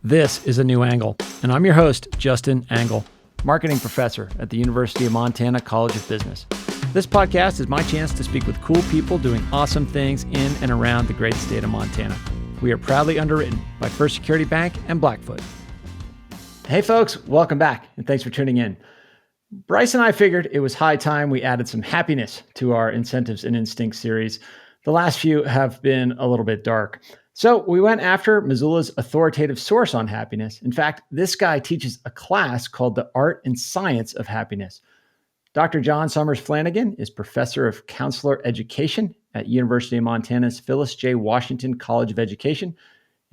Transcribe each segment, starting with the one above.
This is A New Angle, and I'm your host, Justin Angle, marketing professor at the University of Montana College of Business. This podcast is my chance to speak with cool people doing awesome things in and around the great state of Montana. We are proudly underwritten by First Security Bank and Blackfoot. Hey folks, welcome back, and thanks for tuning in. Bryce and I figured it was high time we added some happiness to our Incentives and Instincts series. The last few have been a little bit dark. So we went after Missoula's authoritative source on happiness. In fact, this guy teaches a class called The Art and Science of Happiness. Dr. John Sommers-Flanagan is professor of counselor education at University of Montana's Phyllis J. Washington College of Education.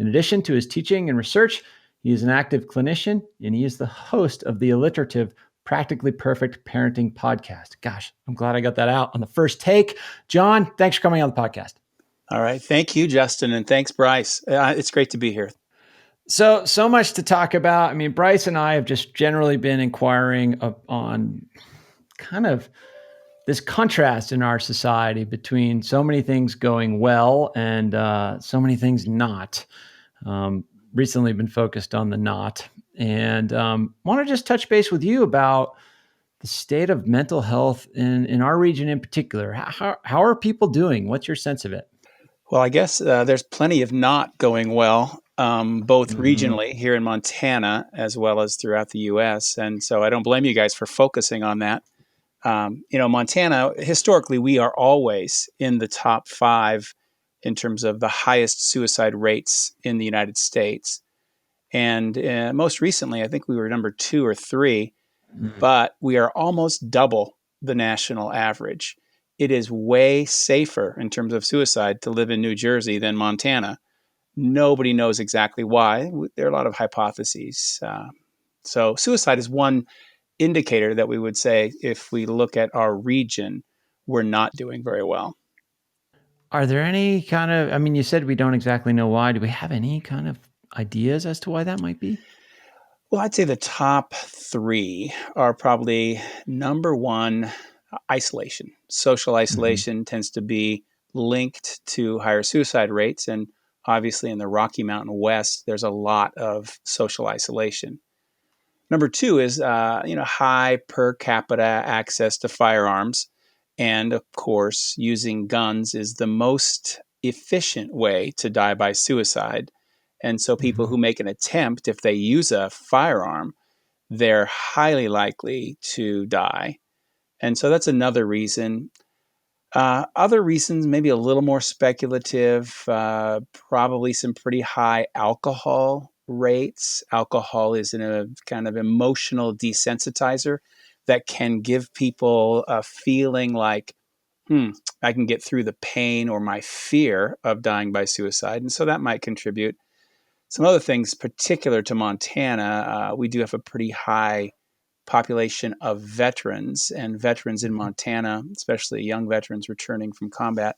In addition to his teaching and research, he is an active clinician, and he is the host of the alliterative Practically Perfect Parenting podcast. Gosh, I'm glad I got that out on the first take. John, thanks for coming on the podcast. All right. Thank you, Justin. And thanks, Bryce. It's great to be here. So much to talk about. I mean, Bryce and I have just generally been inquiring on kind of this contrast in our society between so many things going well and so many things not. Recently been focused on the not. And want to just touch base with you about the state of mental health in our region in particular. How are people doing? What's your sense of it? Well, I guess there's plenty of not going well, both regionally here in Montana as well as throughout the U.S. And so I don't blame you guys for focusing on that. Montana, historically, we are always in the top 5 in terms of the highest suicide rates in the United States. And most recently, I think we were number 2 or 3, but we are almost double the national average. It is way safer in terms of suicide to live in New Jersey than Montana. Nobody knows exactly why. There are a lot of hypotheses. So suicide is one indicator that we would say if we look at our region, we're not doing very well. Are there any kind of, I mean, you said we don't exactly know why. Do we have any kind of ideas as to why that might be? Well, I'd say the top 3 are probably number 1, isolation. Social isolation tends to be linked to higher suicide rates. And obviously in the Rocky Mountain West, there's a lot of social isolation. Number 2 is, high per capita access to firearms. And of course, using guns is the most efficient way to die by suicide. And so people who make an attempt, if they use a firearm, they're highly likely to die. And so that's another reason. Other reasons, maybe a little more speculative, probably some pretty high alcohol rates. Alcohol is a kind of emotional desensitizer that can give people a feeling like, I can get through the pain or my fear of dying by suicide. And so that might contribute. Some other things particular to Montana, we do have a pretty high population of veterans, and veterans in Montana, especially young veterans returning from combat,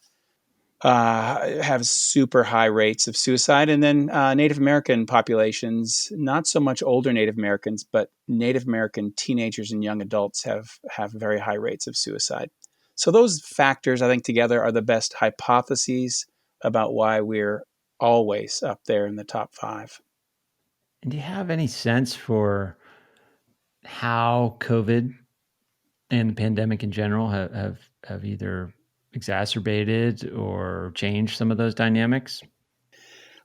have super high rates of suicide. And then Native American populations, not so much older Native Americans, but Native American teenagers and young adults have very high rates of suicide. So those factors, I think, together are the best hypotheses about why we're always up there in the top 5. And do you have any sense for how COVID and the pandemic in general have either exacerbated or changed some of those dynamics?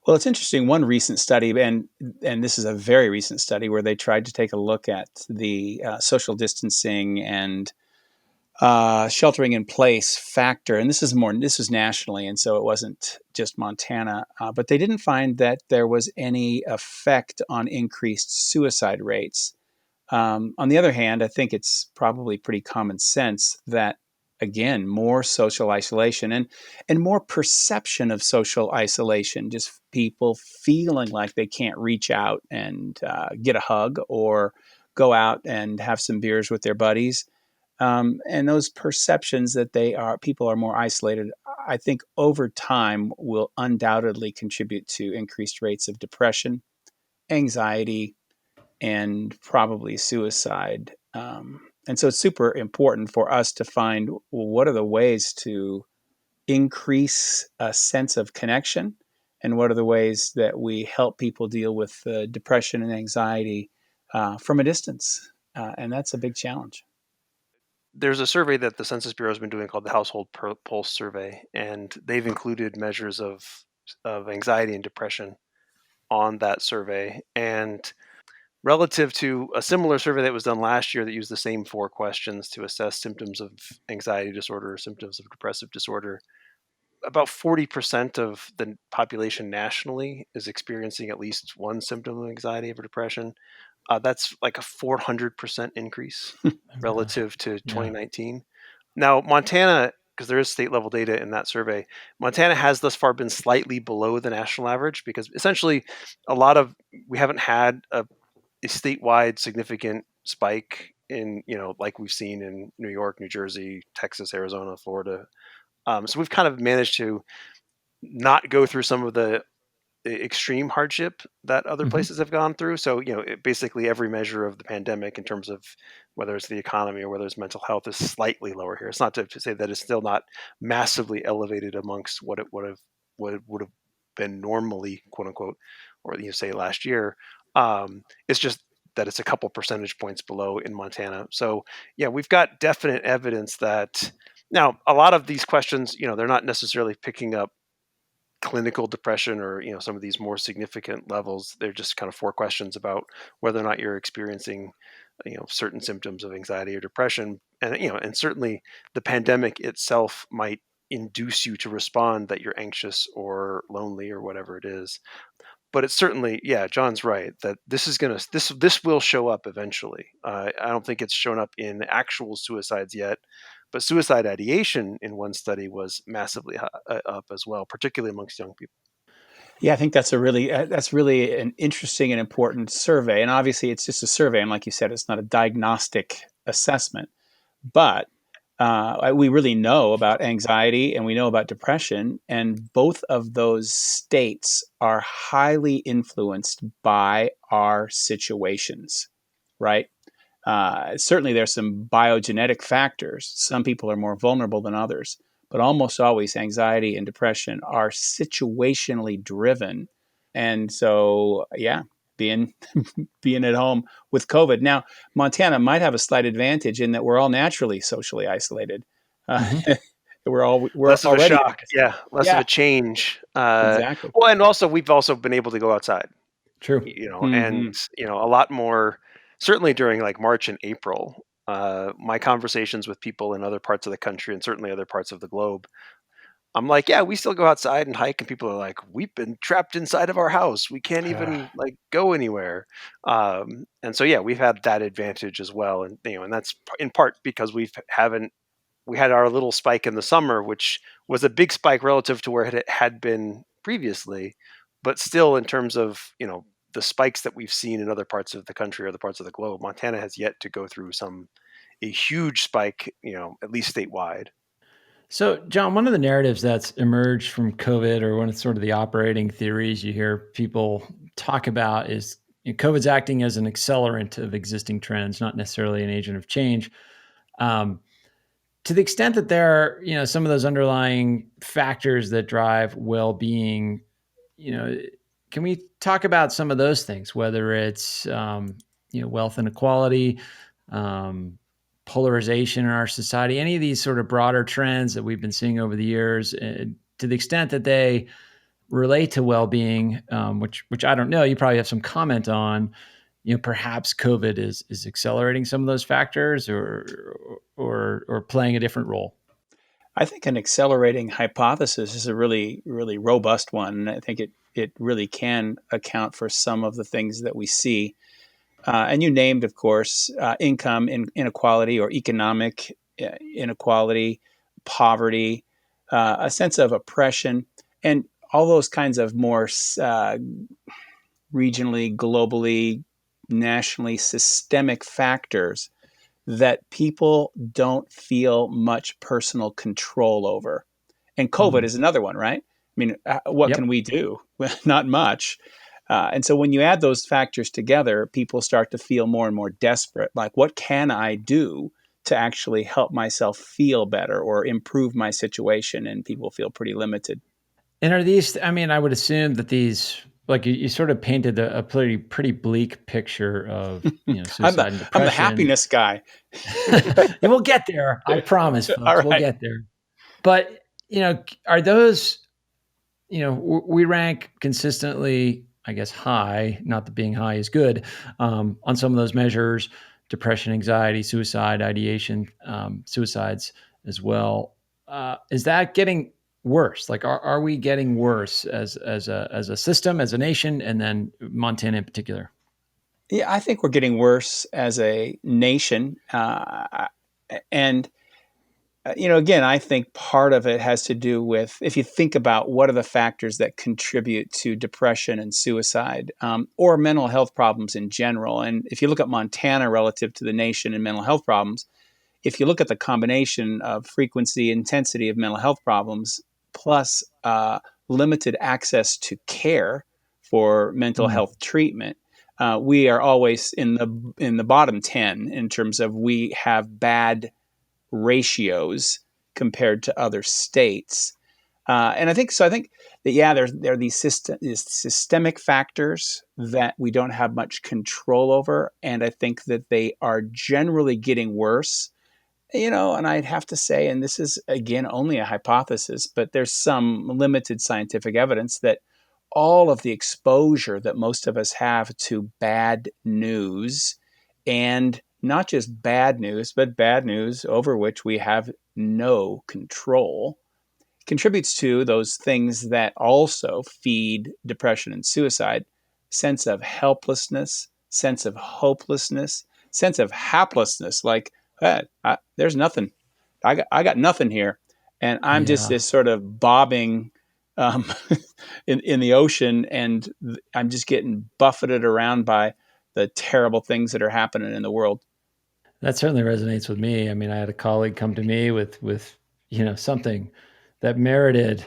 Well, it's interesting. One recent study, and this is a very recent study, where they tried to take a look at the social distancing and sheltering in place factor, and this was nationally, and so it wasn't just Montana, but they didn't find that there was any effect on increased suicide rates. On the other hand, I think it's probably pretty common sense that, again, more social isolation and more perception of social isolation, just people feeling like they can't reach out and get a hug or go out and have some beers with their buddies. And those perceptions that people are more isolated, I think over time will undoubtedly contribute to increased rates of depression, anxiety, and probably suicide. And so it's super important for us to find, well, what are the ways to increase a sense of connection and what are the ways that we help people deal with depression and anxiety from a distance. And that's a big challenge. There's a survey that the Census Bureau has been doing called the Household Pulse Survey, and they've included measures of anxiety and depression on that survey. And relative to a similar survey that was done last year that used the same 4 questions to assess symptoms of anxiety disorder or symptoms of depressive disorder, about 40% of the population nationally is experiencing at least one symptom of anxiety or depression. That's like a 400% increase relative to 2019. Now, Montana, because there is state level data in that survey, Montana has thus far been slightly below the national average because essentially we haven't had a statewide significant spike in, like we've seen in New York, New Jersey, Texas, Arizona, Florida. So we've kind of managed to not go through some of the extreme hardship that other places have gone through. So, basically every measure of the pandemic in terms of whether it's the economy or whether it's mental health is slightly lower here. It's not to say that it's still not massively elevated amongst what it would have been normally, quote unquote, or say last year. It's just that it's a couple percentage points below in Montana. So yeah, we've got definite evidence that now a lot of these questions, they're not necessarily picking up clinical depression or some of these more significant levels. They're just kind of 4 questions about whether or not you're experiencing certain symptoms of anxiety or depression. And and certainly the pandemic itself might induce you to respond that you're anxious or lonely or whatever it is. But it's certainly, yeah, John's right that this will show up eventually. I don't think it's shown up in actual suicides yet, but suicide ideation in one study was massively up as well, particularly amongst young people. Yeah, I think that's really an interesting and important survey. And obviously, it's just a survey, and like you said, it's not a diagnostic assessment. But we really know about anxiety and we know about depression, and both of those states are highly influenced by our situations, right? Certainly, there's some biogenetic factors. Some people are more vulnerable than others, but almost always anxiety and depression are situationally driven. And so, yeah, being being at home with COVID. Now, Montana might have a slight advantage in that we're all naturally socially isolated. We're Less of a already, shock, yeah, less of yeah, a change. exactly. Well, and also we've also been able to go outside, True. and Hmm. a lot more. Certainly during like March and April, my conversations with people in other parts of the country and certainly other parts of the globe, I'm like, yeah, we still go outside and hike, and people are like, we've been trapped inside of our house. We can't even like go anywhere. And so, yeah, we've had that advantage as well, and and that's in part because we had our little spike in the summer, which was a big spike relative to where it had been previously, but still, in terms of the spikes that we've seen in other parts of the country or other parts of the globe, Montana has yet to go through a huge spike, at least statewide. So, John, one of the narratives that's emerged from COVID, or one of sort of the operating theories you hear people talk about, is COVID's acting as an accelerant of existing trends, not necessarily an agent of change. Um, to the extent that there are, some of those underlying factors that drive well-being, you know, can we talk about some of those things, whether it's, wealth inequality, um, polarization in our society, any of these sort of broader trends that we've been seeing over the years, to the extent that they relate to well-being, which I don't know, you probably have some comment on, perhaps COVID is accelerating some of those factors or playing a different role. I think an accelerating hypothesis is a really, really robust one. And I think it really can account for some of the things that we see. And you named, of course, income inequality or economic inequality, poverty, a sense of oppression, and all those kinds of more regionally, globally, nationally systemic factors that people don't feel much personal control over. And COVID Mm. is another one, right? I mean, what can Yep. we do? Well, not much. And so when you add those factors together, people start to feel more and more desperate. Like, what can I do to actually help myself feel better or improve my situation? And people feel pretty limited. And are these, I mean, I would assume that these, like you sort of painted a pretty bleak picture of, suicide and I'm the depression. happiness guy. And we'll get there. I promise, All folks, we'll right. get there. But, are those, we rank consistently, I guess, high, not that being high is good, on some of those measures, depression, anxiety, suicide, ideation, suicides as well. Is that getting worse? Like, are we getting worse as a system, as a nation, and then Montana in particular? Yeah, I think we're getting worse as a nation. And again, I think part of it has to do with if you think about what are the factors that contribute to depression and suicide, or mental health problems in general. And if you look at Montana relative to the nation and mental health problems, if you look at the combination of frequency, intensity of mental health problems, plus limited access to care for mental Mm, health treatment, we are always in the bottom 10 in terms of we have bad ratios compared to other states. And I think so. I think that there are these systemic factors that we don't have much control over, and I think that they are generally getting worse. And I'd have to say, and this is again only a hypothesis, but there's some limited scientific evidence that all of the exposure that most of us have to bad news, and not just bad news, but bad news over which we have no control, contributes to those things that also feed depression and suicide: sense of helplessness, sense of hopelessness, sense of haplessness, like, hey, there's nothing. I got nothing here. And I'm just yeah. this sort of bobbing um, in the ocean, and I'm just getting buffeted around by the terrible things that are happening in the world. That certainly resonates with me. I mean, I had a colleague come to me with something that merited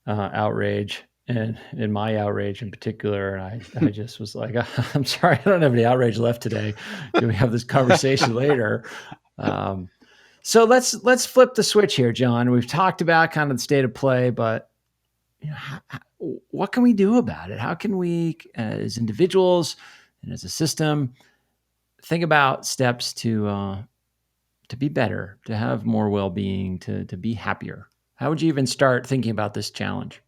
outrage, and in my outrage in particular, I just was like, I'm sorry, I don't have any outrage left today. Can we have this conversation later? Um, so let's flip the switch here, John. We've talked about kind of the state of play, but what can we do about it? How can we, as individuals and as a system, think about steps to be better, to have more well-being, to be happier? How would you even start thinking about this challenge?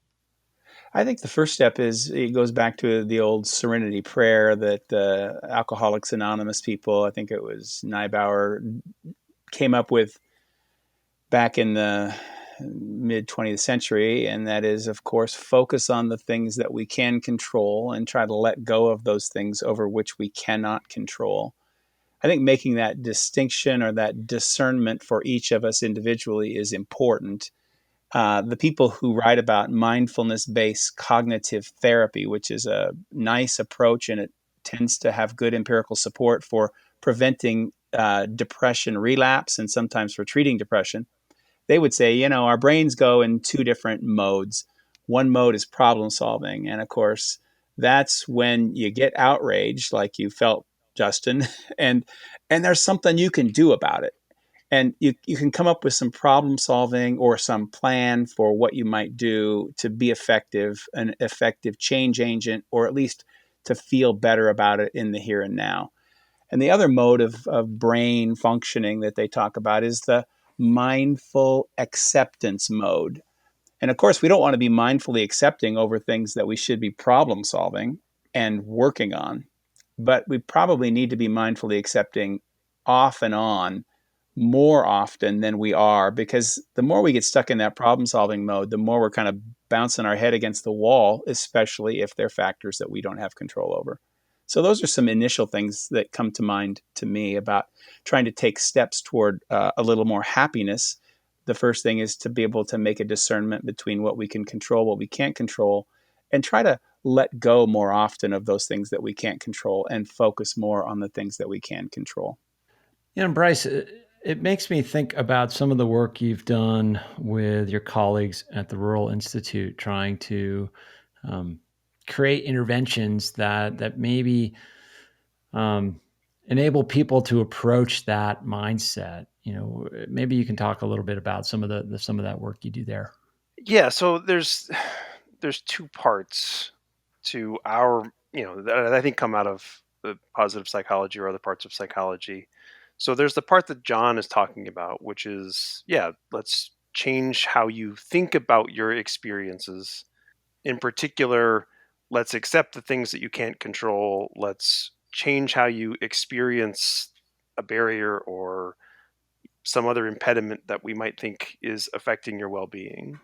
I think the first step is it goes back to the old serenity prayer that the Alcoholics Anonymous people, I think it was Neibauer, came up with back in the mid 20th century. And that is, of course, focus on the things that we can control and try to let go of those things over which we cannot control. I think making that distinction or that discernment for each of us individually is important. The people who write about mindfulness-based cognitive therapy, which is a nice approach, and it tends to have good empirical support for preventing depression relapse and sometimes for treating depression, they would say, our brains go in two different modes. One mode is problem solving. And of course, that's when you get outraged, like you felt, Justin, and there's something you can do about it. And you can come up with some problem solving or some plan for what you might do to be effective, an effective change agent, or at least to feel better about it in the here and now. And the other mode of brain functioning that they talk about is the mindful acceptance mode. And of course, we don't want to be mindfully accepting over things that we should be problem solving and working on. But we probably need to be mindfully accepting off and on more often than we are, because the more we get stuck in that problem solving mode, the more we're kind of bouncing our head against the wall, especially if they're factors that we don't have control over. So those are some initial things that come to mind to me about trying to take steps toward a little more happiness. The first thing is to be able to make a discernment between what we can control, what we can't control, and try to let go more often of those things that we can't control and focus more on the things that we can control. Bryce, it makes me think about some of the work you've done with your colleagues at the Rural Institute, trying to um, create interventions that maybe um, enable people to approach that mindset. Maybe you can talk a little bit about some of that work you do there. Yeah, so there's there's two parts to our, that I think come out of the positive psychology or other parts of psychology. So there's the part that John is talking about, which is, yeah, let's change how you think about your experiences. In particular, let's accept the things that you can't control. Let's change how you experience a barrier or some other impediment that we might think is affecting your well-being.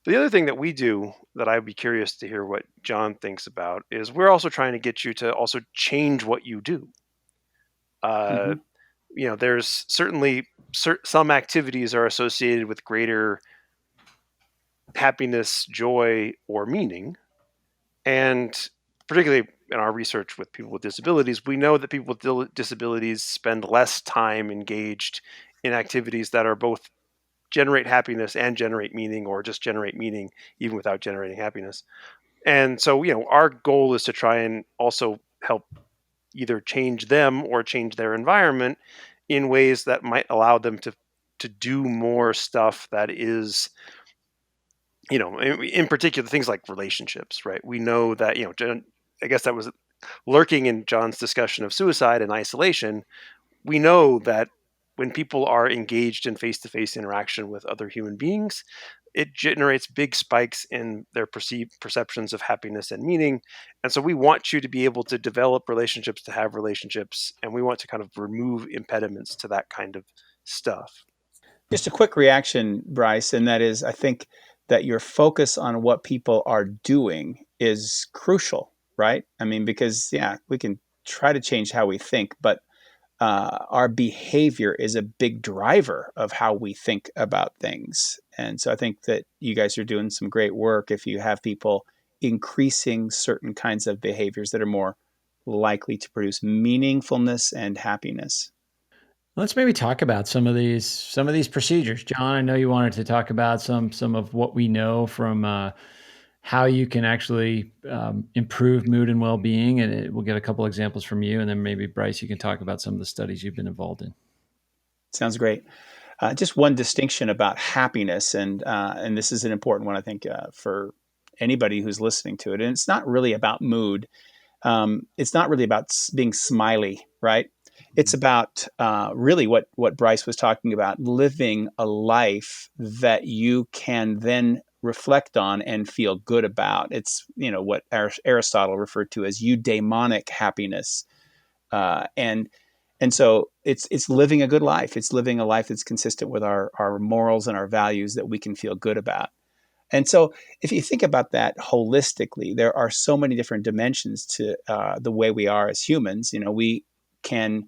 The other thing that we do that I'd be curious to hear what John thinks about is we're also trying to get you to also change what you do. Uh, Mm-hmm. There's certainly some activities are associated with greater happiness, joy, or meaning. And particularly in our research with people with disabilities, we know that people with disabilities spend less time engaged in activities that are both generate happiness and generate meaning, or just generate meaning even without generating happiness. And so, our goal is to try and also help either change them or change their environment in ways that might allow them to do more stuff that is, in particular things like relationships, right? We know that, I guess that was lurking in John's discussion of suicide and isolation. We know that when people are engaged in face-to-face interaction with other human beings, it generates big spikes in their perceived perceptions of happiness and meaning. And so we want you to be able to develop relationships, to have relationships, and we want to kind of remove impediments to that kind of stuff. Just a quick reaction, Bryce, and that is I think that your focus on what people are doing is crucial, right? I mean, because, yeah, we can try to change how we think, but our behavior is a big driver of how we think about things. And so I think that you guys are doing some great work if you have people increasing certain kinds of behaviors that are more likely to produce meaningfulness and happiness. Let's maybe talk about some of these procedures. John, I know you wanted to talk about some of what we know from how you can actually improve mood and well-being, and we'll get a couple examples from you, and then maybe Bryce, you can talk about some of the studies you've been involved in. Sounds great. Just one distinction about happiness, and this is an important one, I think, for anybody who's listening to it. And it's not really about mood. It's not really about being smiley, right? It's about really what Bryce was talking about: living a life that you can then reflect on and feel good about. It's what Aristotle referred to as eudaimonic happiness, and so it's living a good life. It's living a life that's consistent with our morals and our values that we can feel good about. And so if you think about that holistically, there are so many different dimensions to the way we are as humans. We can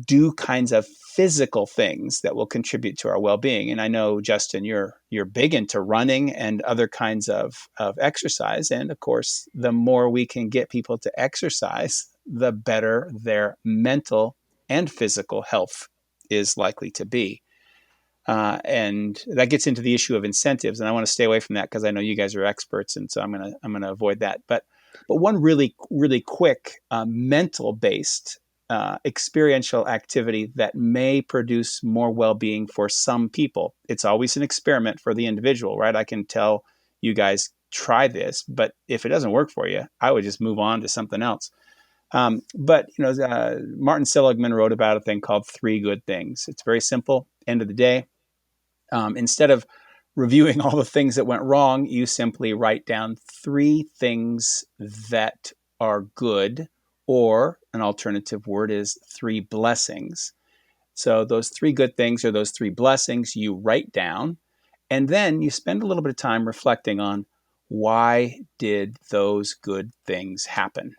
do kinds of physical things that will contribute to our well-being. And I know, Justin, you're big into running and other kinds of exercise. And of course, the more we can get people to exercise, the better their mental and physical health is likely to be. And that gets into the issue of incentives, and I want to stay away from that because I know you guys are experts, and so I'm gonna avoid that. But one really really quick mental based experiential activity that may produce more well-being for some people. It's always an experiment for the individual, right? I can tell you guys try this, but if it doesn't work for you, I would just move on to something else. But Martin Seligman wrote about a thing called 3 Good Things. It's very simple. End of the day, instead of reviewing all the things that went wrong, you simply write down 3 things that are good, or an alternative word is 3 blessings. So those 3 good things or those 3 blessings you write down, and then you spend a little bit of time reflecting on why did those good things happen.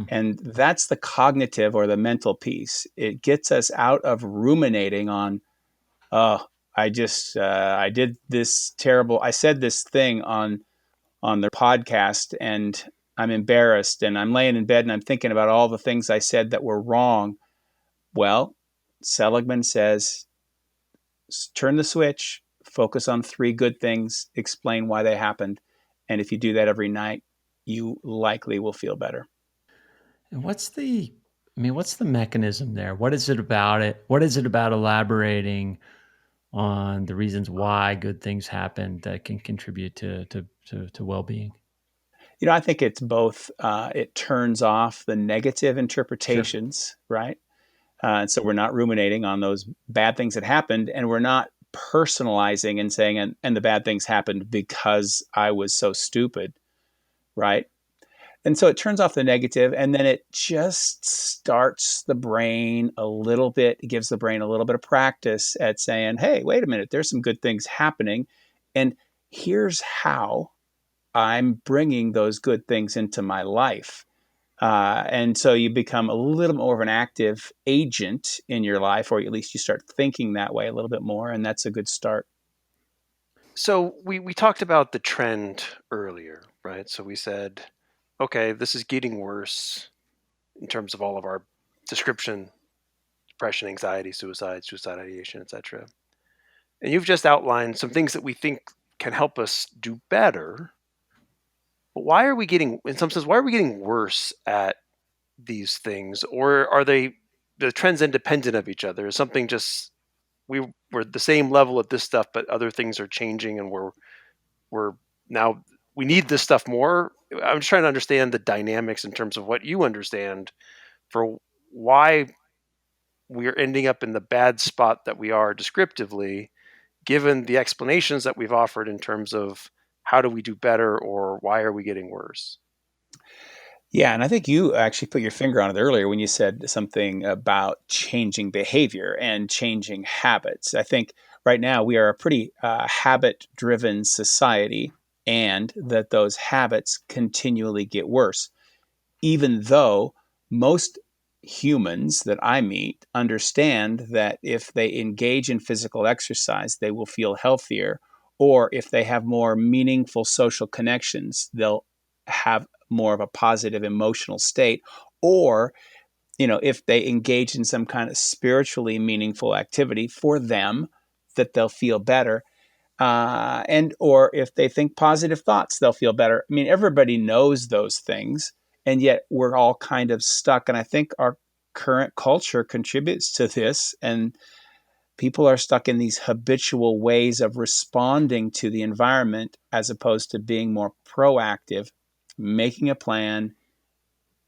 And that's the cognitive or the mental piece. It gets us out of ruminating on, oh, I did this terrible. I said this thing on their podcast, and I'm embarrassed, and I'm laying in bed and I'm thinking about all the things I said that were wrong. Well, Seligman says, turn the switch, focus on 3 good things, explain why they happened, and if you do that every night, you likely will feel better. And what's the mechanism there? What is it about it? What is it about elaborating on the reasons why good things happen that can contribute to well-being? I think it's both. It turns off the negative Sure. interpretations, right? And so we're not ruminating on those bad things that happened, and we're not personalizing and saying, and the bad things happened because I was so stupid, right? And so it turns off the negative, and then it just starts the brain a little bit. It gives the brain a little bit of practice at saying, hey, wait a minute, there's some good things happening. And here's how I'm bringing those good things into my life. And so you become a little more of an active agent in your life, or at least you start thinking that way a little bit more. And that's a good start. So we talked about the trend earlier, right? So we said, okay, this is getting worse in terms of all of our description: depression, anxiety, suicide ideation, etc. And you've just outlined some things that we think can help us do better. But why are we getting, in some sense, why are we getting worse at these things? Or are the trends independent of each other? Is something just, we're the same level at this stuff, but other things are changing, and we're now, we need this stuff more? I'm just trying to understand the dynamics in terms of what you understand for why we're ending up in the bad spot that we are descriptively, given the explanations that we've offered in terms of how do we do better or why are we getting worse? Yeah, and I think you actually put your finger on it earlier when you said something about changing behavior and changing habits. I think right now we are a pretty habit driven society, and that those habits continually get worse, even though most humans that I meet understand that if they engage in physical exercise, they will feel healthier, or if they have more meaningful social connections, they'll have more of a positive emotional state, or if they engage in some kind of spiritually meaningful activity for them, that they'll feel better. And or if they think positive thoughts, they'll feel better. I mean, everybody knows those things, and yet we're all kind of stuck. And I think our current culture contributes to this. And people are stuck in these habitual ways of responding to the environment as opposed to being more proactive, making a plan,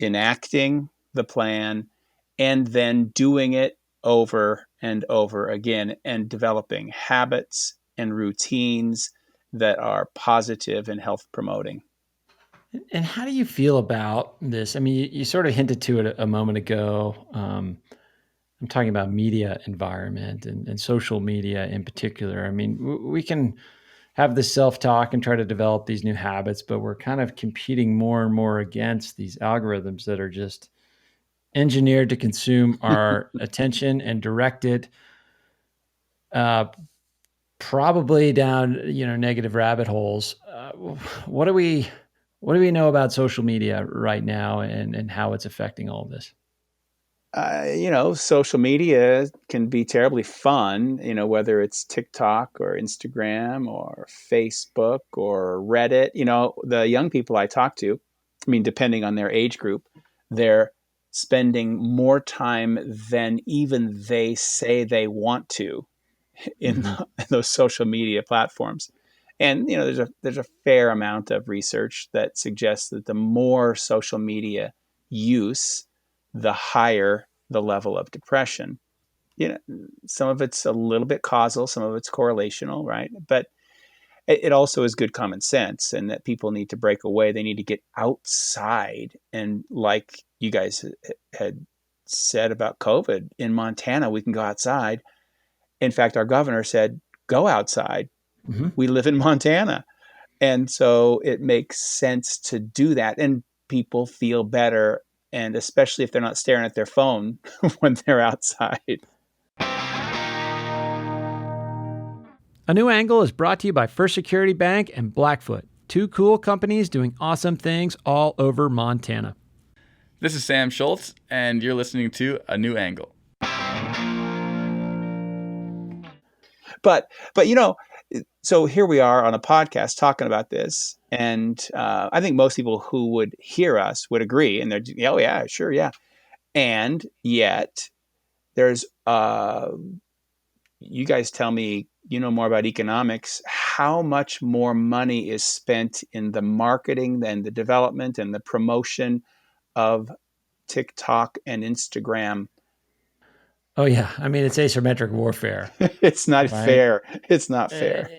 enacting the plan, and then doing it over and over again, and developing habits and routines that are positive and health promoting. And how do you feel about this? I mean, you sort of hinted to it a moment ago. I'm talking about media environment and social media in particular. I mean, we can have this self-talk and try to develop these new habits, but we're kind of competing more and more against these algorithms that are just engineered to consume our attention and direct it probably down, negative rabbit holes. What do we know about social media right now, and how it's affecting all of this? Social media can be terribly fun, whether it's TikTok or Instagram or Facebook or Reddit. The young people I talk to, I mean, depending on their age group, they're spending more time than even they say they want to in Mm-hmm. those social media platforms. And there's a fair amount of research that suggests that the more social media use, the higher the level of depression. Some of it's a little bit causal, some of it's correlational, right? But it also is good common sense, and that people need to break away. They need to get outside. And like you guys had said about COVID, in Montana, we can go outside. In fact, our governor said, go outside. Mm-hmm. We live in Montana. And so it makes sense to do that. And people feel better. And especially if they're not staring at their phone when they're outside. A New Angle is brought to you by First Security Bank and Blackfoot, two cool companies doing awesome things all over Montana. This is Sam Schultz, and you're listening to A New Angle. But so here we are on a podcast talking about this, and I think most people who would hear us would agree, and they're, oh yeah, sure, yeah. And yet there's you guys tell me you know more about economics, how much more money is spent in the marketing and the development and the promotion of TikTok and Instagram. Oh yeah, I mean it's asymmetric warfare, It's not right? fair. It's not Uh, fair.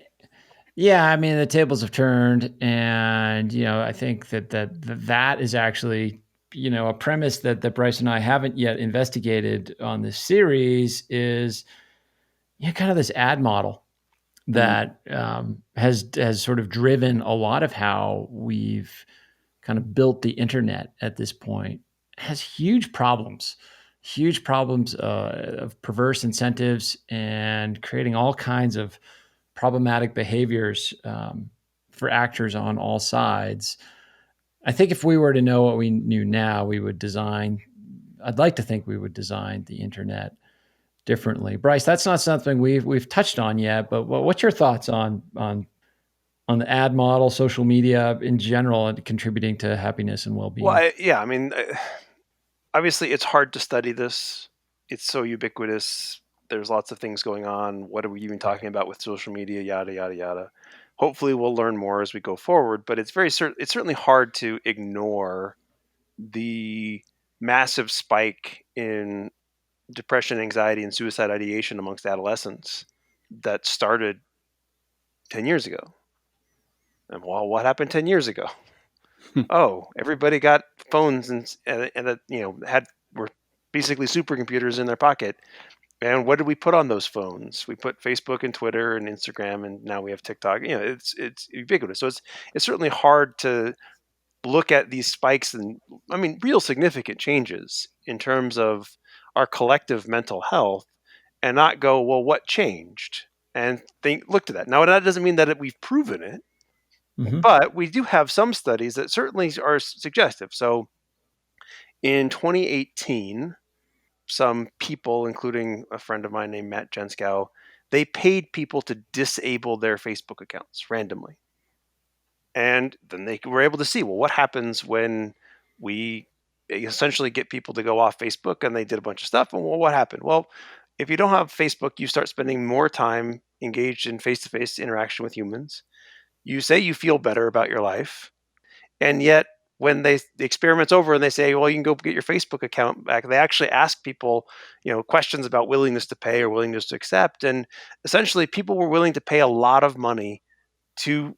yeah, I mean the tables have turned, and I think that is actually a premise that Bryce and I haven't yet investigated on this series is kind of this ad model Mm. that has sort of driven a lot of how we've kind of built the internet at this point. It has huge problems of perverse incentives and creating all kinds of problematic behaviors for actors on all sides. I think if we were to know what we knew now, I'd like to think we would design the internet differently. Bryce, that's not something we've touched on yet, but what's your thoughts on the ad model, social media in general, and contributing to happiness and well-being? Well, I mean, obviously, it's hard to study this. It's so ubiquitous. There's lots of things going on. What are we even talking about with social media? Yada yada yada. Hopefully, we'll learn more as we go forward. But it's it's certainly hard to ignore the massive spike in depression, anxiety, and suicide ideation amongst adolescents that started 10 years ago. And well, what happened 10 years ago? Oh, everybody got phones and that were basically supercomputers in their pocket. And what did we put on those phones? We put Facebook and Twitter and Instagram, and now we have TikTok. It's ubiquitous. So it's certainly hard to look at these spikes and, I mean, real significant changes in terms of our collective mental health and not go, well, what changed? And look to that. Now, that doesn't mean that we've proven it, Mm-hmm. but we do have some studies that certainly are suggestive. So in 2018, some people, including a friend of mine named Matt Jenskow, they paid people to disable their Facebook accounts randomly. And then they were able to see, well, what happens when we essentially get people to go off Facebook, and they did a bunch of stuff. And well, what happened? Well, if you don't have Facebook, you start spending more time engaged in face-to-face interaction with humans. You say you feel better about your life. And yet when the experiment's over and they say, well, you can go get your Facebook account back, they actually ask people, questions about willingness to pay or willingness to accept. And essentially people were willing to pay a lot of money to,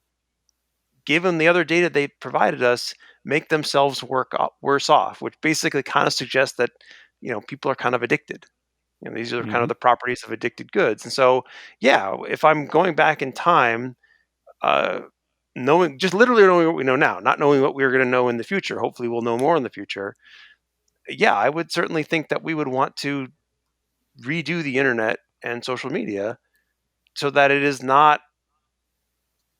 given the other data they provided us, make themselves worse off, which basically kind of suggests that, people are kind of addicted. These are kind Mm-hmm. of the properties of addicted goods. And so, yeah, if I'm going back in time, uh, just literally knowing what we know now, not knowing what we're going to know in the future. Hopefully, we'll know more in the future. Yeah, I would certainly think that we would want to redo the internet and social media so that it is not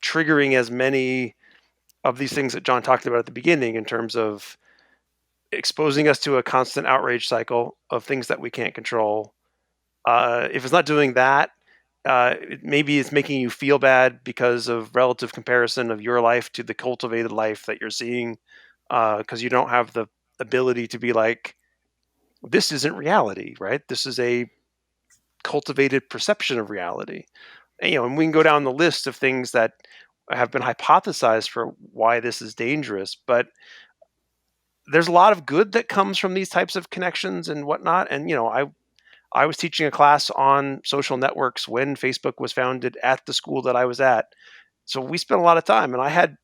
triggering as many of these things that John talked about at the beginning in terms of exposing us to a constant outrage cycle of things that we can't control. If it's not doing that, maybe it's making you feel bad because of relative comparison of your life to the cultivated life that you're seeing, because you don't have the ability to be like, this isn't reality, right? This is a cultivated perception of reality. And we can go down the list of things that have been hypothesized for why this is dangerous, but there's a lot of good that comes from these types of connections and whatnot. And I was teaching a class on social networks when Facebook was founded at the school that I was at. So we spent a lot of time, and I had,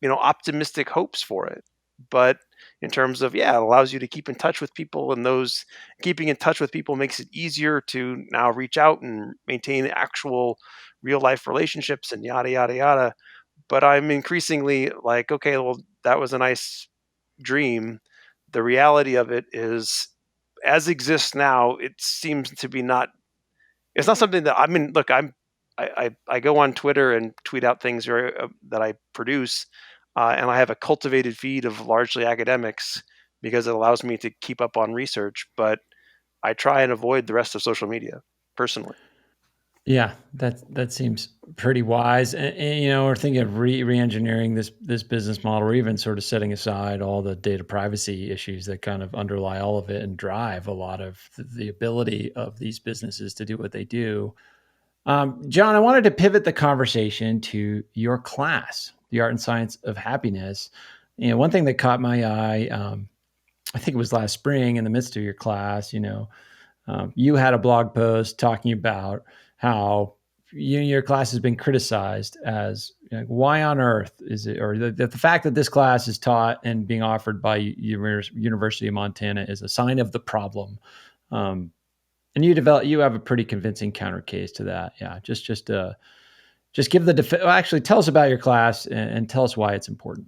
optimistic hopes for it. But in terms of, it allows you to keep in touch with people, and those keeping in touch with people makes it easier to now reach out and maintain actual real life relationships and yada, yada, yada. But I'm increasingly like, okay, well, that was a nice dream. The reality of it is, as exists now, it seems to be not. It's not something that, I mean. Look, I go on Twitter and tweet out things that I produce, and I have a cultivated feed of largely academics because it allows me to keep up on research. But I try and avoid the rest of social media personally. Yeah, that seems pretty wise. And we're thinking of re-engineering this business model, or even sort of setting aside all the data privacy issues that kind of underlie all of it and drive a lot of the ability of these businesses to do what they do. John, I wanted to pivot the conversation to your class, the Art and Science of Happiness. One thing that caught my eye, I think it was last spring in the midst of your class, you had a blog post talking about how your class has been criticized as why on earth is it, or the fact that this class is taught and being offered by University of Montana is a sign of the problem. And you have a pretty convincing counter case to that. Yeah. Just give actually tell us about your class and tell us why it's important.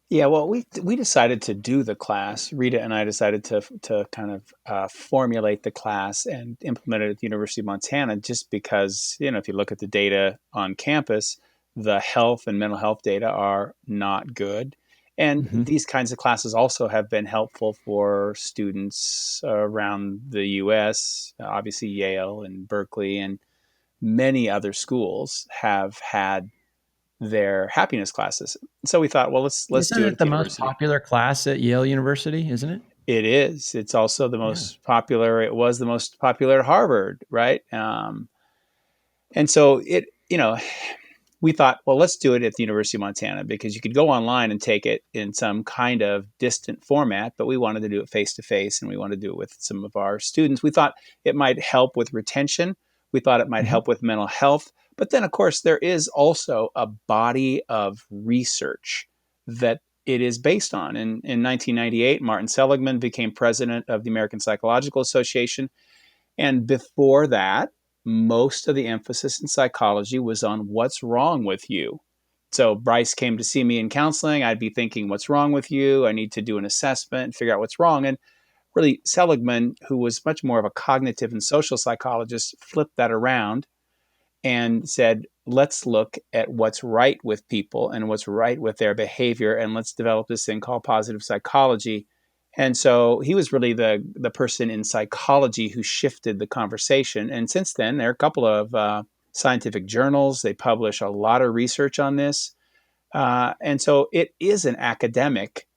Yeah, well, we decided to do the class. Rita and I decided to kind of formulate the class and implement it at the University of Montana, just because if you look at the data on campus, the health and mental health data are not good, and Mm-hmm. these kinds of classes also have been helpful for students around the U.S. Obviously, Yale and Berkeley and many other schools have had their happiness classes. So we thought, well, let's Isn't do it it at the the most university. popular class at Yale University? Isn't it? It is. It's also the Yeah. most popular. It was the most popular at Harvard, right? And so we thought, well, let's do it at the University of Montana because you could go online and take it in some kind of distant format, but we wanted to do it face to face and we wanted to do it with some of our students. We thought it might help with retention. We thought it might Mm-hmm. help with mental health. But then, of course, there is also a body of research that it is based on. In 1998, Martin Seligman became president of the American Psychological Association. And before that, most of the emphasis in psychology was on what's wrong with you. So Bryce came to see me in counseling. I'd be thinking, what's wrong with you? I need to do an assessment and figure out what's wrong. And really, Seligman, who was much more of a cognitive and social psychologist, flipped that around and said, let's look at what's right with people and what's right with their behavior, and let's develop this thing called positive psychology. And so he was really the person in psychology who shifted the conversation. And since then, there are a couple of scientific journals. They publish a lot of research on this. And so it is an academic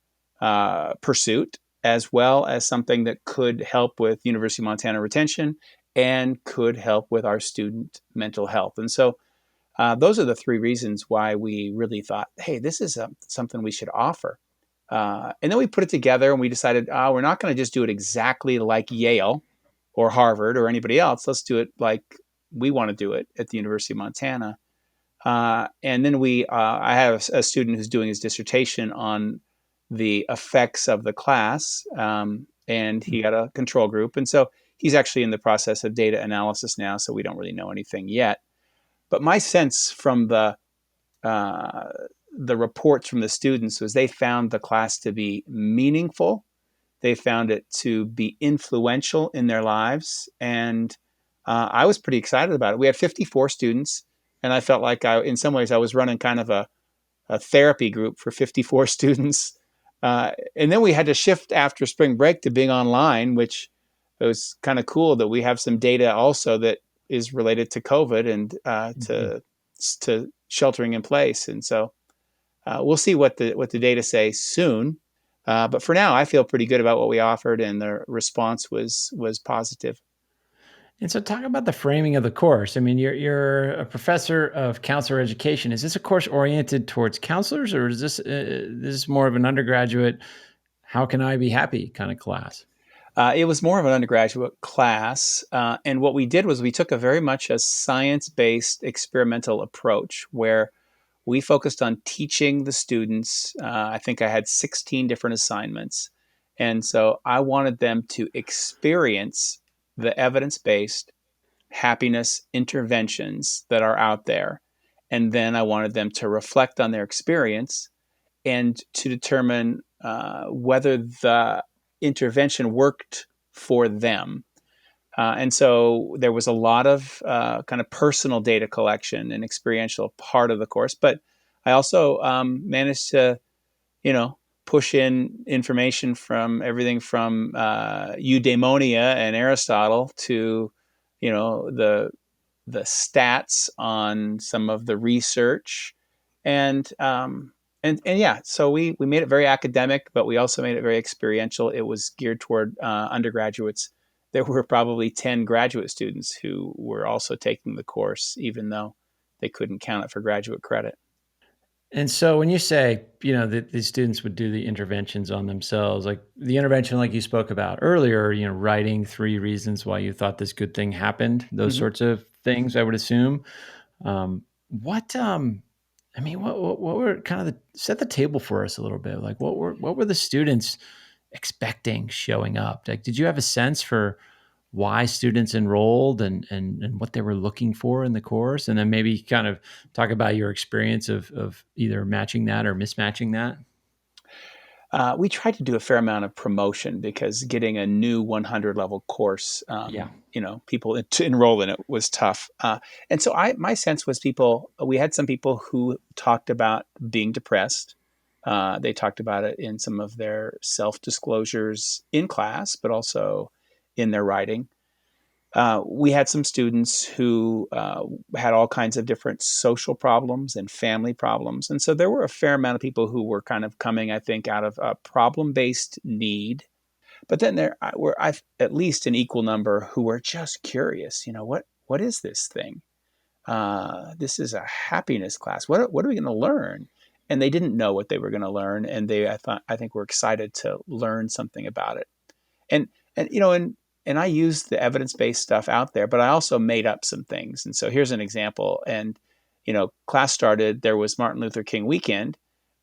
pursuit as well as something that could help with University of Montana retention and could help with our student mental health. And so those are the three reasons why we really thought, hey, this is something we should offer. And then we put it together and we decided, we're not going to just do it exactly like Yale or Harvard or anybody else. Let's do it like we want to do it at the University of Montana. And then I have a student who's doing his dissertation on the effects of the class, and he got a control group. And so he's actually in the process of data analysis now, so we don't really know anything yet. But my sense from the reports from the students was they found the class to be meaningful. They found it to be influential in their lives. And I was pretty excited about it. We had 54 students, and I felt like in some ways I was running kind of a therapy group for 54 students. And then we had to shift after spring break to being online, which it was kind of cool that we have some data also that is related to COVID and to sheltering in place. And so we'll see what the data say soon. But for now, I feel pretty good about what we offered, and the response was positive. And so talk about the framing of the course. I mean, you're a professor of counselor education. Is this a course oriented towards counselors, or is this more of an undergraduate, how can I be happy kind of class? It was more of an undergraduate class. And what we did was we took a very much a science-based experimental approach where we focused on teaching the students. I think I had 16 different assignments. And so I wanted them to experience the evidence-based happiness interventions that are out there. And then I wanted them to reflect on their experience and to determine whether the intervention worked for them. And so there was a lot of kind of personal data collection and experiential part of the course. But I also managed to, push in information from everything from eudaimonia and Aristotle to, the stats on some of the research, and yeah. So we made it very academic, but we also made it very experiential. It was geared toward undergraduates there were probably 10 graduate students who were also taking the course, even though they couldn't count it for graduate credit. And so when you say, that these students would do the interventions on themselves, like the intervention like you spoke about earlier, writing 3 reasons why you thought this good thing happened, those sorts of things, I would assume. What were kind of set the table for us a little bit? Like what were the students expecting showing up? Like, did you have a sense for why students enrolled and what they were looking for in the course? And then maybe kind of talk about your experience of either matching that or mismatching that. We tried to do a fair amount of promotion because getting a new 100 level course, people to enroll in it was tough. And so my sense was we had some people who talked about being depressed. They talked about it in some of their self-disclosures in class, but also in their writing. We had some students who had all kinds of different social problems and family problems. And so there were a fair amount of people who were kind of coming, I think, out of a problem-based need. But then there were at least an equal number who were just curious, what is this thing? This is a happiness class. What are we going to learn? And they didn't know what they were going to learn. And I think were excited to learn something about it. And I used the evidence-based stuff out there, but I also made up some things. And so here's an example. And, class started, there was Martin Luther King weekend.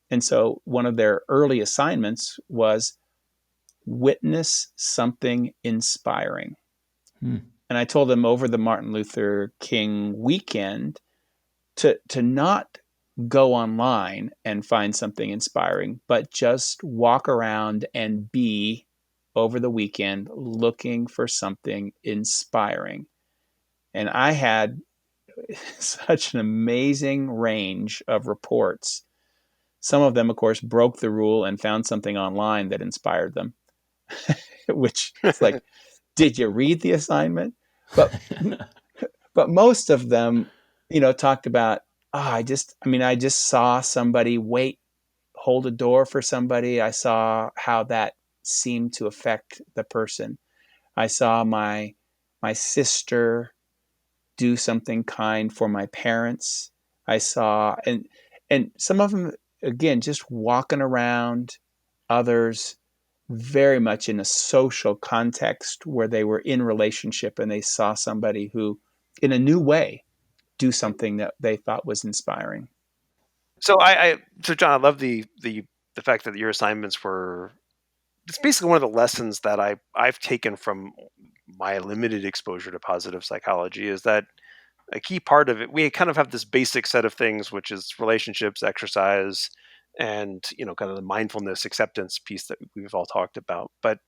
And so one of their early assignments was witness something inspiring. And I told them over the Martin Luther King weekend to not go online and find something inspiring, but just walk around and be over the weekend looking for something inspiring. And I had such an amazing range of reports. Some of them, of course, broke the rule and found something online that inspired them, which is like, did you read the assignment? But most of them, talked about, I just saw somebody hold a door for somebody. I saw how that seemed to affect the person. I saw my sister do something kind for my parents. I saw, and some of them, again, just walking around, others very much in a social context where they were in relationship and they saw somebody who, in a new way, do something that they thought was inspiring. So so John, I love the fact that your assignments were. It's basically one of the lessons that I've taken from my limited exposure to positive psychology is that a key part of it, we kind of have this basic set of things, which is relationships, exercise, and kind of the mindfulness acceptance piece that we've all talked about. But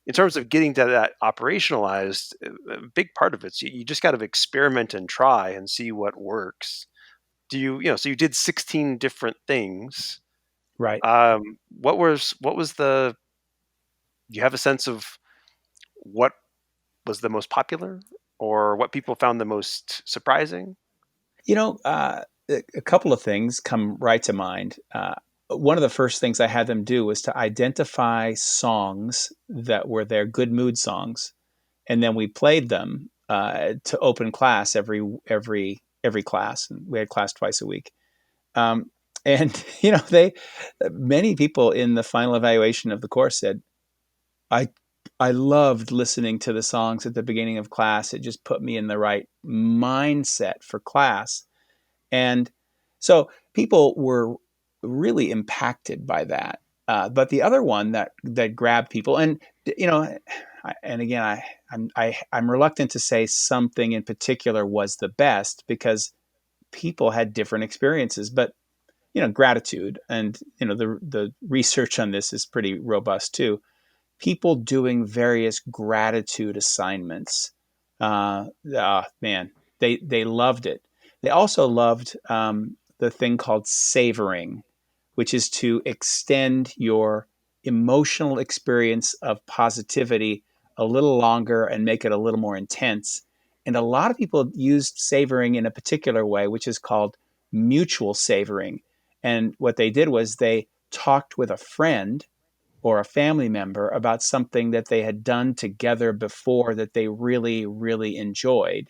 in terms of getting to that operationalized, a big part of it, you just got to experiment and try and see what works. So you did 16 different things. Right. What was the, do you have a sense of what was the most popular or what people found the most surprising? A couple of things come right to mind. One of the first things I had them do was to identify songs that were their good mood songs, and then we played them to open class every class. And we had class twice a week. And many people in the final evaluation of the course said, I loved listening to the songs at the beginning of class. It just put me in the right mindset for class. And so people were really impacted by that. But the other one that grabbed people, and again, I'm reluctant to say something in particular was the best because people had different experiences. But gratitude, and the research on this is pretty robust too. People doing various gratitude assignments. Man, they loved it. They also loved the thing called savoring, which is to extend your emotional experience of positivity a little longer and make it a little more intense. And a lot of people used savoring in a particular way, which is called mutual savoring. And what they did was they talked with a friend or a family member about something that they had done together before that they really, really enjoyed.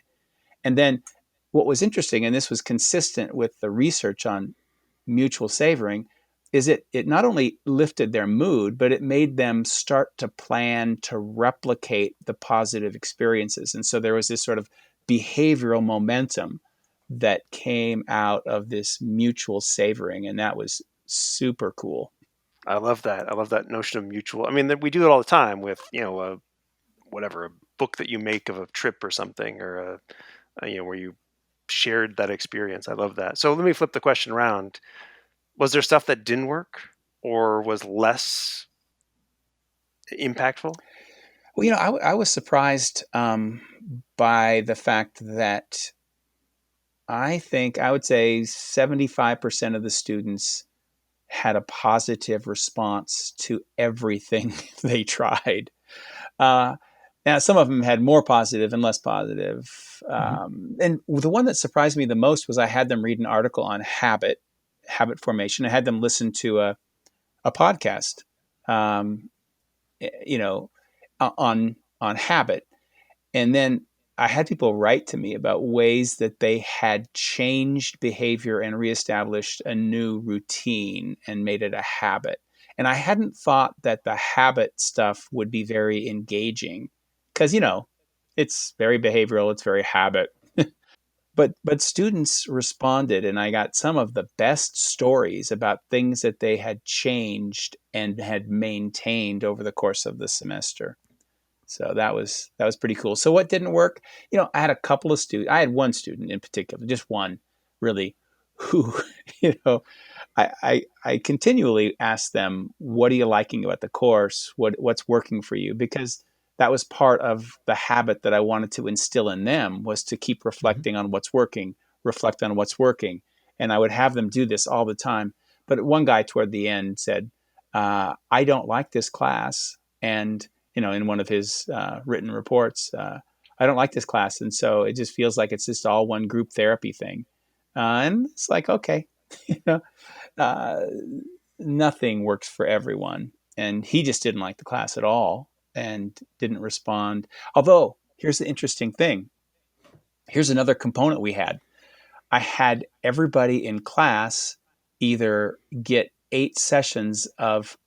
And then what was interesting, and this was consistent with the research on mutual savoring, is it not only lifted their mood, but it made them start to plan to replicate the positive experiences. And so there was this sort of behavioral momentum that came out of this mutual savoring, and that was super cool. I love that. I love that notion of mutual. I mean, we do it all the time with, whatever, a book that you make of a trip or something, or where you shared that experience. I love that. So let me flip the question around. Was there stuff that didn't work or was less impactful? Well, I was surprised by the fact that I would say 75% of the students had a positive response to everything they tried. Now, some of them had more positive and less positive. And the one that surprised me the most was I had them read an article on habit formation. I had them listen to a podcast, on habit. And then I had people write to me about ways that they had changed behavior and reestablished a new routine and made it a habit. And I hadn't thought that the habit stuff would be very engaging because, it's very behavioral, it's very habit. But students responded, and I got some of the best stories about things that they had changed and had maintained over the course of the semester. So that was pretty cool. So what didn't work? I had a couple of students. I had one student in particular, just one, really, who, I continually asked them, "What are you liking about the course? What's working for you?" Because that was part of the habit that I wanted to instill in them, was to keep reflecting on what's working, reflect on what's working, and I would have them do this all the time. But one guy toward the end said, "I don't like this class," and in one of his written reports, I don't like this class. And so it just feels like it's just all one group therapy thing. And it's like, okay, uh, nothing works for everyone. And he just didn't like the class at all and didn't respond. Although, here's the interesting thing. Here's another component we had. I had everybody in class either get 8 sessions of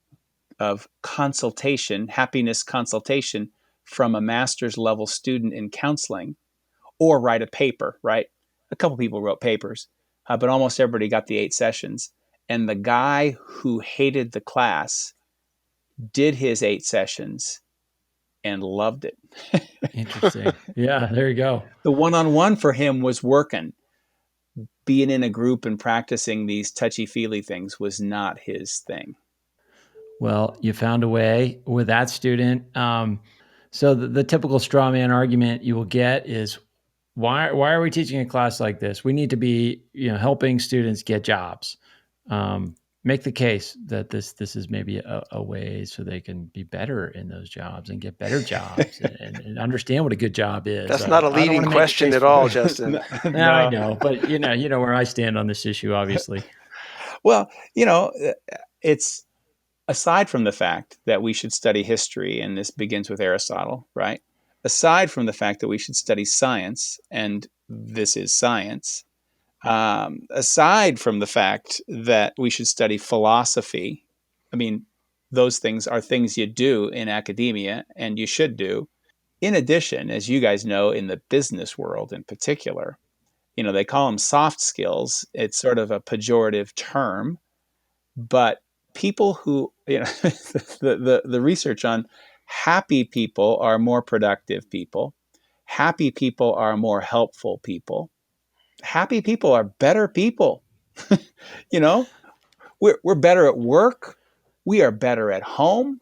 consultation, happiness consultation from a master's level student in counseling, or write a paper, right? A couple people wrote papers, but almost everybody got the 8 sessions. And the guy who hated the class did his 8 sessions and loved it. Interesting. Yeah, there you go. The one-on-one for him was working. Being in a group and practicing these touchy-feely things was not his thing. Well, you found a way with that student. So the typical straw man argument you will get is, why are we teaching a class like this? We need to be helping students get jobs. Make the case that this is maybe a way so they can be better in those jobs and get better jobs and understand what a good job is. That's not a leading question at all, Justin. No, I know, but you know where I stand on this issue, obviously. Well, it's aside from the fact that we should study history, and this begins with Aristotle, right? Aside from the fact that we should study science, and this is science, aside from the fact that we should study philosophy, I mean, those things are things you do in academia and you should do. In addition, as you guys know, in the business world in particular, they call them soft skills. It's sort of a pejorative term, but people who, the research on happy people are more productive people. Happy people are more helpful people. Happy people are better people. We're better at work. We are better at home.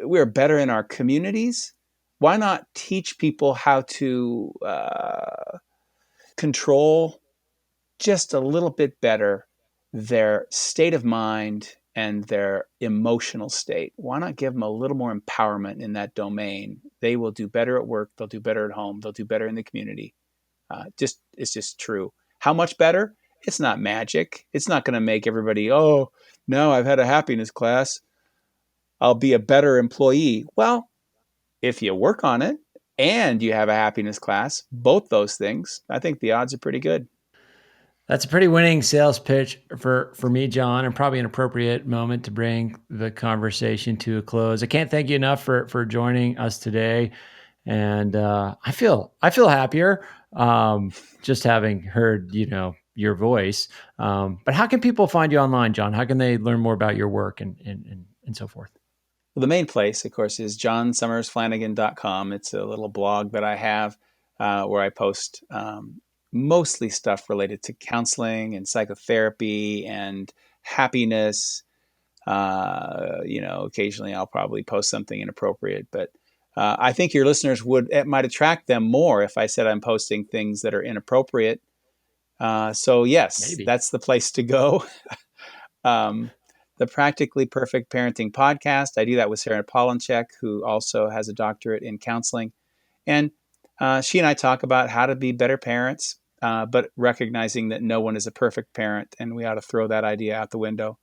We are better in our communities. Why not teach people how to control just a little bit better their state of mind and their emotional state? Why not give them a little more empowerment in that domain? They will do better at work. They'll do better at home. They'll do better in the community. It's just true. How much better? It's not magic. It's not going to make everybody, oh, no, I've had a happiness class. I'll be a better employee. Well, if you work on it and you have a happiness class, both those things, I think the odds are pretty good. That's a pretty winning sales pitch for me, John, and probably an appropriate moment to bring the conversation to a close. I can't thank you enough for joining us today, and I feel happier just having heard your voice. But how can people find you online, John? How can they learn more about your work and so forth? Well, the main place, of course, is johnsommersflanagan.com. It's a little blog that I have where I post mostly stuff related to counseling and psychotherapy and happiness. Occasionally I'll probably post something inappropriate, but I think your listeners it might attract them more if I said I'm posting things that are inappropriate. So yes, Maybe. That's the place to go. The Practically Perfect Parenting Podcast. I do that with Sarah Polonchek, who also has a doctorate in counseling. And she and I talk about how to be better parents, but recognizing that no one is a perfect parent, and we ought to throw that idea out the window.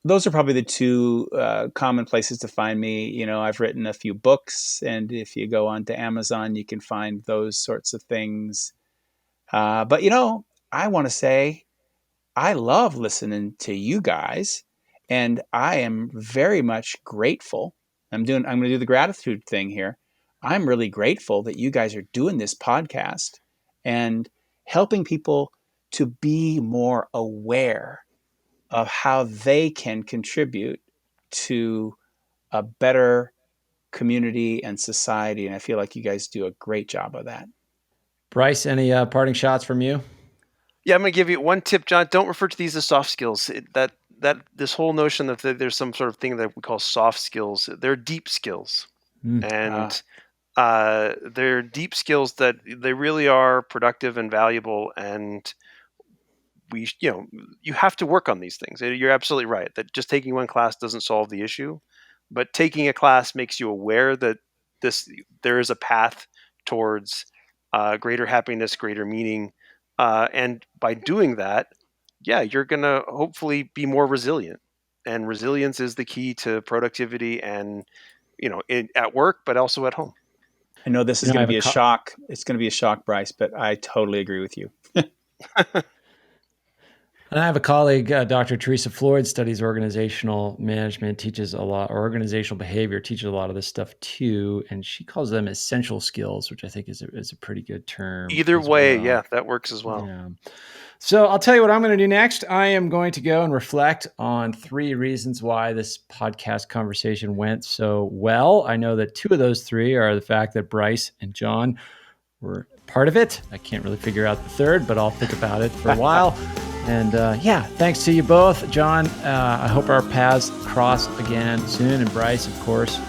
Those are probably the two common places to find me. I've written a few books, and if you go onto Amazon, you can find those sorts of things. But I want to say I love listening to you guys, and I am very much grateful. I'm going to do the gratitude thing here. I'm really grateful that you guys are doing this podcast and helping people to be more aware of how they can contribute to a better community and society. And I feel like you guys do a great job of that. Bryce, any parting shots from you? Yeah, I'm going to give you one tip, John. Don't refer to these as soft skills. That this whole notion that there's some sort of thing that we call soft skills, they're deep skills. And they're deep skills that they really are productive and valuable. And you have to work on these things. You're absolutely right that just taking one class doesn't solve the issue, but taking a class makes you aware that there is a path towards greater happiness, greater meaning. And by doing that, you're going to hopefully be more resilient. And resilience is the key to productivity and, at work, but also at home. I know this is going to be a shock. It's going to be a shock, Bryce, but I totally agree with you. And I have a colleague, Dr. Teresa Floyd, studies organizational management, teaches a lot, or organizational behavior, teaches a lot of this stuff too. And she calls them essential skills, which I think is a pretty good term. Either way, that works as well. Yeah. So I'll tell you what I'm going to do next. I am going to go and reflect on 3 reasons why this podcast conversation went so well. I know that 2 of those 3 are the fact that Bryce and John were part of it. I can't really figure out the third, but I'll think about it for a while. And thanks to you both. John, I hope our paths cross again soon. And Bryce, of course,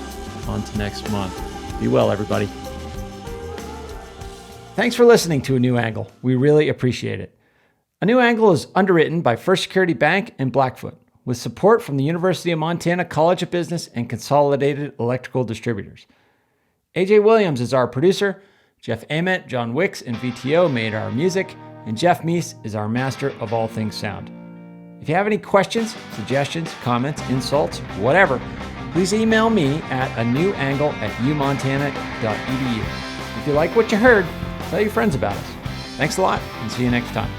on to next month. Be well, everybody. Thanks for listening to A New Angle. We really appreciate it. A New Angle is underwritten by First Security Bank and Blackfoot, with support from the University of Montana College of Business and Consolidated Electrical Distributors. AJ Williams is our producer. Jeff Ament, John Wicks, and VTO made our music. And Jeff Meese is our master of all things sound. If you have any questions, suggestions, comments, insults, whatever, please email me at anewangle@umontana.edu. If you like what you heard, tell your friends about us. Thanks a lot, and see you next time.